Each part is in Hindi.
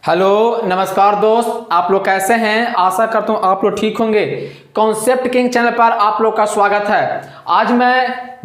हेलो नमस्कार दोस्त, आप लोग कैसे हैं। आशा करता हूँ आप लोग ठीक होंगे। कॉन्सेप्ट किंग चैनल पर आप लोग का स्वागत है। आज मैं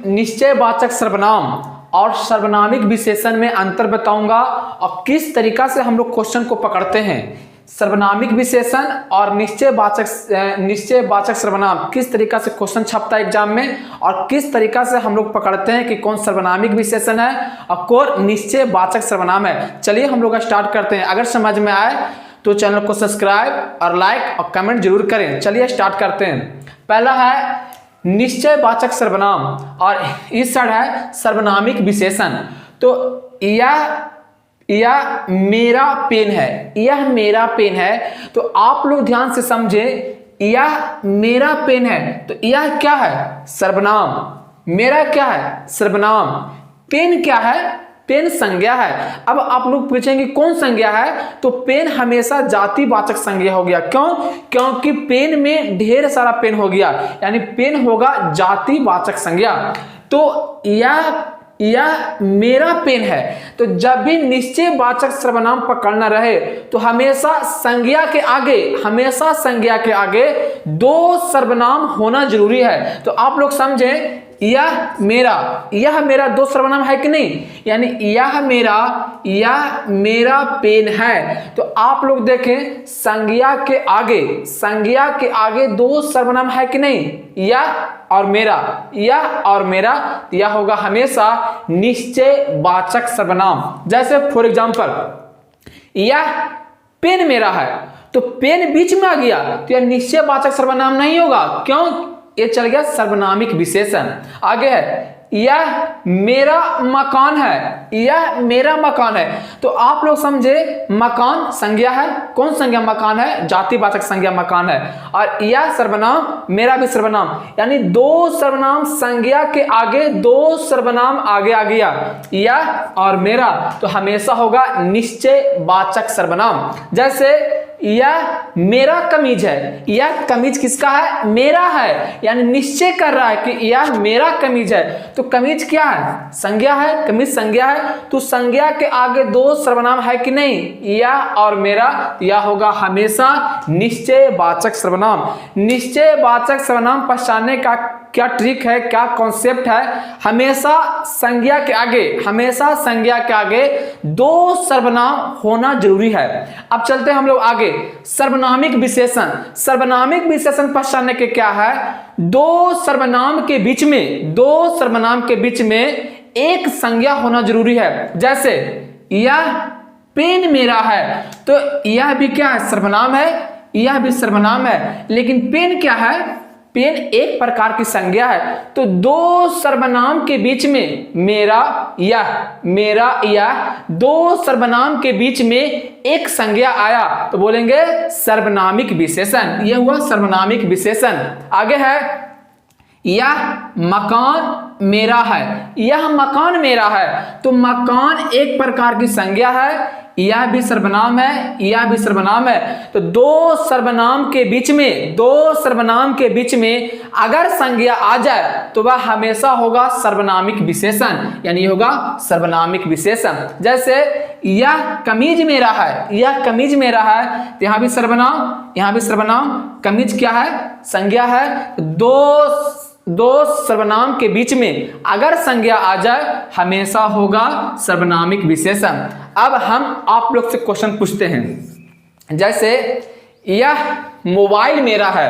निश्चयवाचक सर्वनाम और सर्वनामिक विशेषण में अंतर बताऊंगा और किस तरीका से हम लोग क्वेश्चन को पकड़ते हैं। सर्वनामिक विशेषण और निश्चयवाचक सर्वनाम किस तरीका से क्वेश्चन छपता है एग्जाम में और किस तरीका से हम लोग पकड़ते हैं कि कौन सर्वनामिक विशेषण है और कौन निश्चयवाचक सर्वनाम है। चलिए हम लोग स्टार्ट करते हैं। अगर समझ में आए तो चैनल को सब्सक्राइब और लाइक और कमेंट जरूर करें। चलिए स्टार्ट करते हैं। पहला है निश्चयवाचक सर्वनाम और इस साइड है सर्वनामिक विशेषण। तो यह मेरा पेन है, यह मेरा पेन है। तो आप लोग ध्यान से समझे, यह मेरा पेन है तो यह क्या है? सर्वनाम। मेरा क्या है? सर्वनाम। पेन क्या है? पेन संज्ञा है। अब आप लोग पूछेंगे कौन संज्ञा है? तो पेन हमेशा जातिवाचक संज्ञा हो गया। क्यों? क्योंकि पेन में ढेर सारा पेन हो गया, यानी पेन होगा जातिवाचक संज्ञा। तो यह मेरा पेन है। तो जब भी निश्चयवाचक सर्वनाम पकड़ना रहे तो हमेशा संज्ञा के आगे दो सर्वनाम होना जरूरी है। तो आप लोग समझें, यह मेरा दो सर्वनाम है कि नहीं, यानी यह मेरा पेन है। तो आप लोग देखें संज्ञा के आगे दो सर्वनाम है कि नहीं, यह और मेरा, यह होगा हमेशा निश्चयवाचक सर्वनाम। जैसे फॉर एग्जांपल, यह पेन मेरा है तो पेन बीच में आ गया तो यह निश्चयवाचक सर्वनाम नहीं होगा। क्यों? ये चल गया सर्वनामिक विशेषण। आगे है यह मेरा मकान है, यह मेरा मकान है। तो आप लोग समझे, मकान संज्ञा है। कौन संज्ञा? मकान है, जातिवाचक संज्ञा मकान है। और यह सर्वनाम, मेरा भी सर्वनाम, यानी दो सर्वनाम संज्ञा के आगे दो सर्वनाम आगे आ गया, यह और मेरा, तो हमेशा होगा निश्चयवाचक सर्वनाम। जैसे यह मेरा कमीज है, यह कमीज किसका है? मेरा है, यानी निश्चय कर रहा है कि यह मेरा कमीज है। तो कमीज क्या है? संज्ञा है। कमीज संज्ञा है तो संज्ञा के आगे दो सर्वनाम है कि नहीं, यह और मेरा, यह होगा हमेशा निश्चयवाचक सर्वनाम। निश्चयवाचक सर्वनाम पहचानने का क्या ट्रिक है, क्या कॉन्सेप्ट है? हमेशा संज्ञा के आगे दो सर्वनाम होना जरूरी है। अब चलते हैं हम लोग आगे। सर्वनामिक विशेषण पहचानने के क्या है? दो सर्वनाम के बीच में एक संज्ञा होना जरूरी है। जैसे यह पेन मेरा है तो यह भी क्या है? सर्वनाम है। यह भी सर्वनाम है, लेकिन पेन क्या है? पेन एक प्रकार की संज्ञा है। तो दो सर्वनाम के बीच में मेरा यह दो सर्वनाम के बीच में एक संज्ञा आया तो बोलेंगे सर्वनामिक विशेषण। यह हुआ सर्वनामिक विशेषण। आगे है यह मकान मेरा है, यह मकान मेरा है। तो मकान एक प्रकार की संज्ञा है, यह भी सर्वनाम है, तो दो सर्वनाम के बीच में अगर संज्ञा आ जाए तो वह हमेशा होगा सर्वनामिक विशेषण, यानी होगा सर्वनामिक विशेषण। जैसे यह कमीज मेरा है, तो यहाँ भी सर्वनाम, कमीज क्या है? संज्ञा है। दो सर्वनाम के बीच में अगर संज्ञा आ जाए हमेशा होगा सर्वनामिक विशेषण। अब हम आप लोग से क्वेश्चन पूछते हैं। जैसे यह मोबाइल मेरा है,